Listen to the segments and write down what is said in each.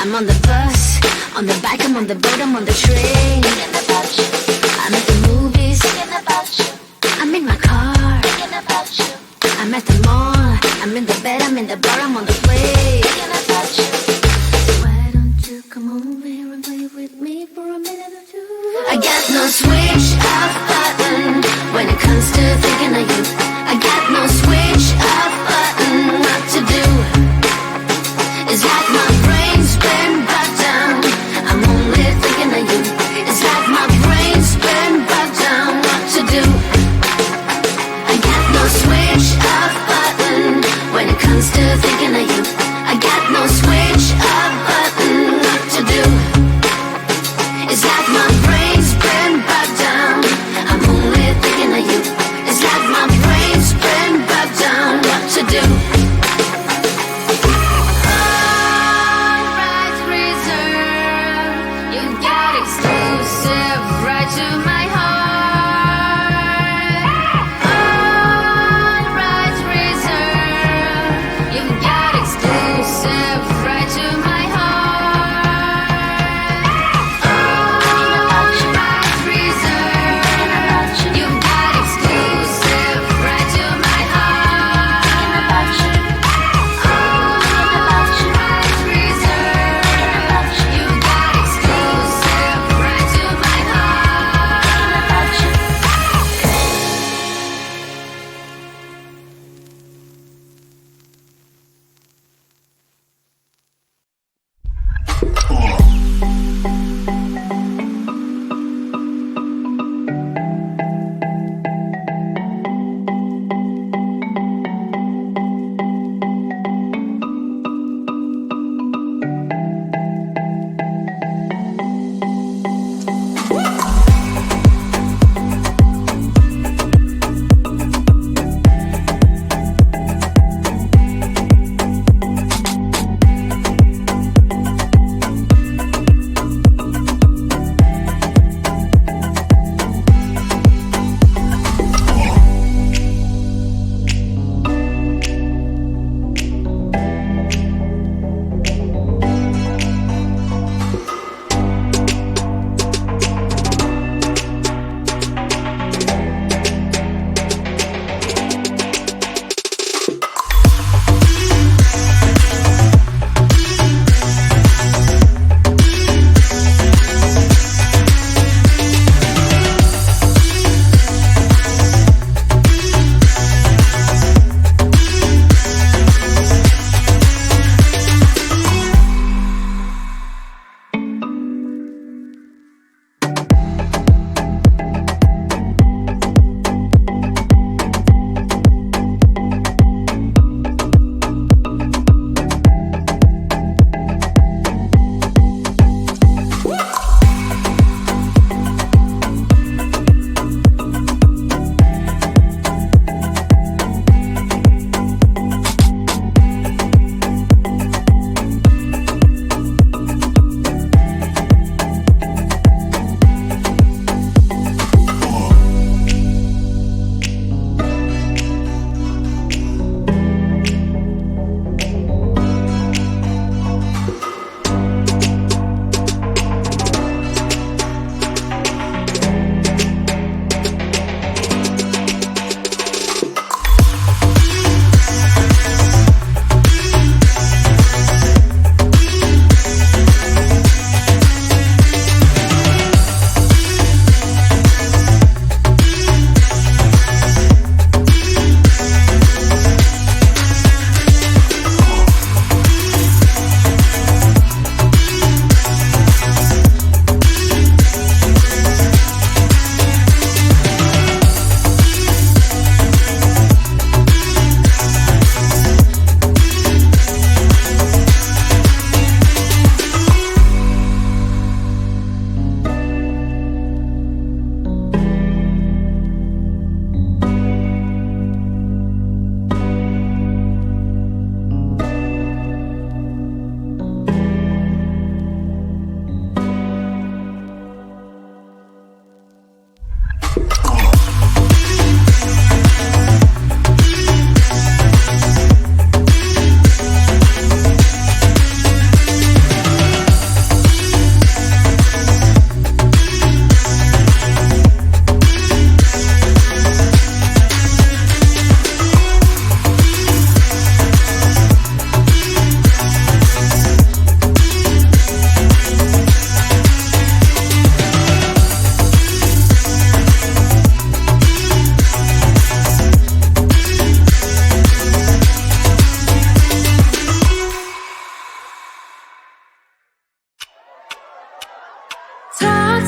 I'm on the bus, on the bike, I'm on the boat, I'm on the train. Thinking about you. I'm at the movies. Thinking about you. I'm in my car. Thinking about you. I'm at the mall. I'm in the bed, I'm in the bar, I'm on the plane. Thinking about you. Why don't you come over here and play with me for a minute or two? I got no switch off button when it comes to thinking of you. I got no switch off button. What to do? It's like my brain's been brought down. I'm only thinking of you. It's like my brain's been brought down. What to do? I got no switch off button when it comes to thinking of you. I got no switch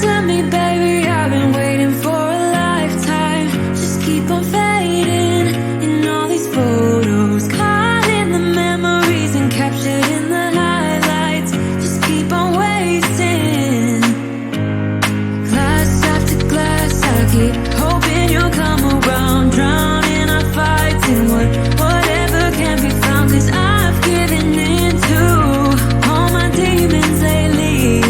to me, baby, I've been waiting for a lifetime. Just keep on fading in all these photos, caught in the memories and captured in the highlights. Just keep on wasting. Glass after glass, I keep hoping you'll come around, drowning our fights in whatever can be found. 'Cause I've given in to all my demons lately.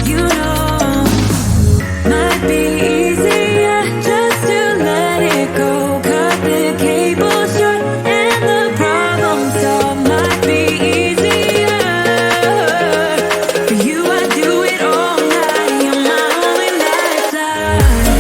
You know, might be easier just to let it go. Cut the cable short and the problem solved. Might be easier for you. I do it all night. You're my only lifeline.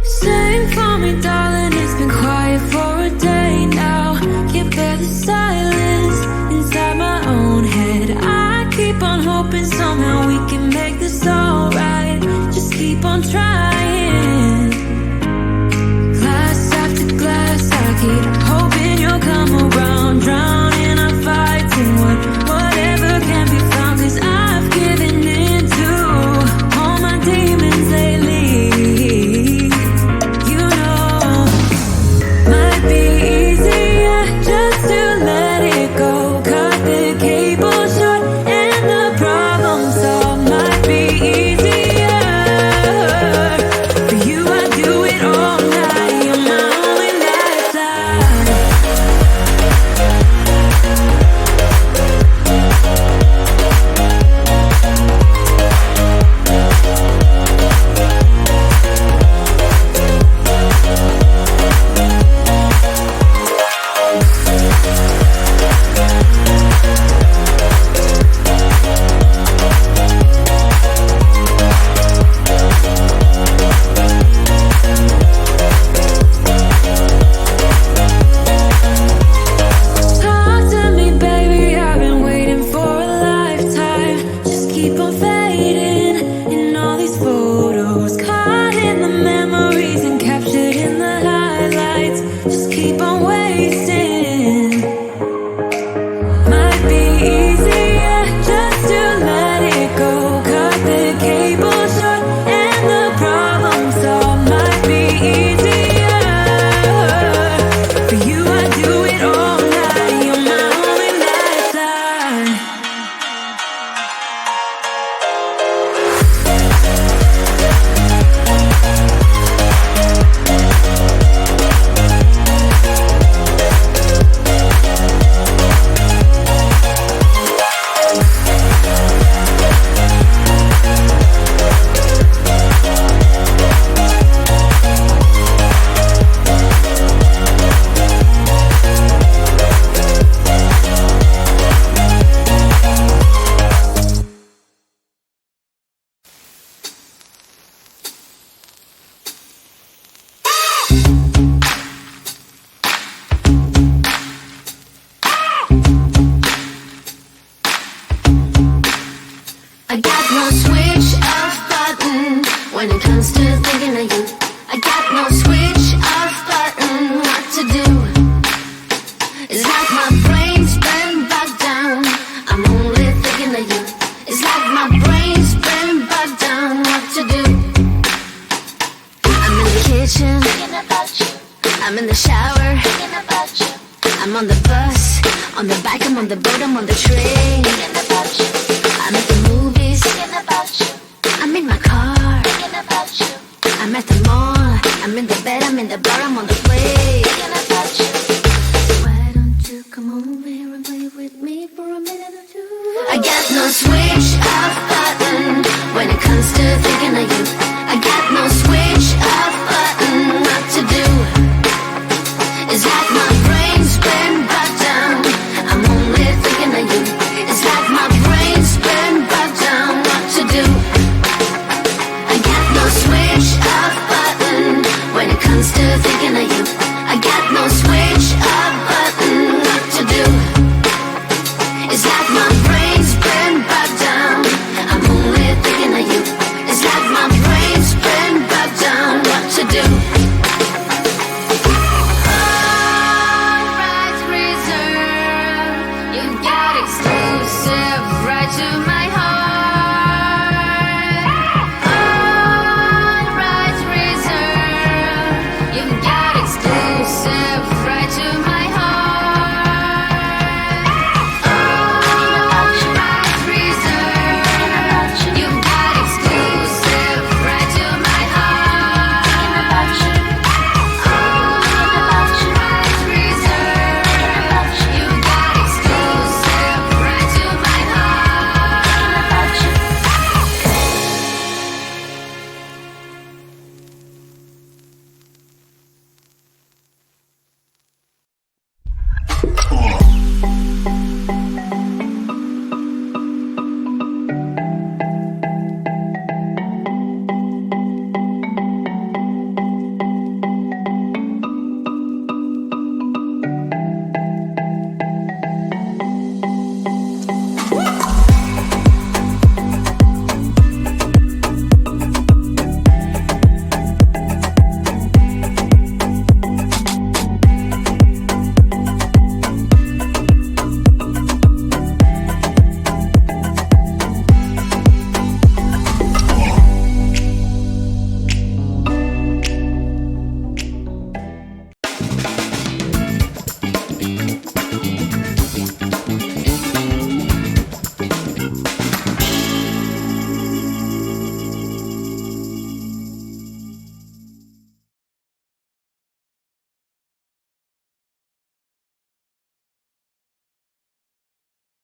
Sing for me, darling, it's been quiet for a day now. Can't bear the silence inside my own head. I keep on hoping somehow we can make this alright. Just keep on trying. Glass after glass, I keep hoping you'll come around, drowning our fights in whatever can be found. 'Cause I've given in to all my demons lately. You know, might be easier just to let it go. Cut the cable short and the problem solved. Might be easier for you. I do it all night. You're my only lifeline. Talk to me, baby, I've been waiting for a lifetime. Just keep on fading in all these photos, caught in the memories and captured in the highlights. Just keep on wasting. Might be easier just to let it go. Cut the cable short and the problem solved. Might be easier for you. I do it all night. You're my only lifeline. I got no switch off button when it comes to thinking of you. I got no switch off button. What to do? It's like my brain's been bogged down. I'm only thinking of you. It's like my brain's been bogged down. What to do? I'm in the kitchen thinking about you. I'm in the shower thinking about you. I'm on the bus, on the bike, I'm on the boat, I'm on the train thinking about you. I'm at the movies thinking about you. I'm in my car thinking about you. I'm at the mall, I'm in the bed, I'm in the bar, I'm on the plane thinking about you. Why don't you come over here and play with me for a minute or two? I got no switch off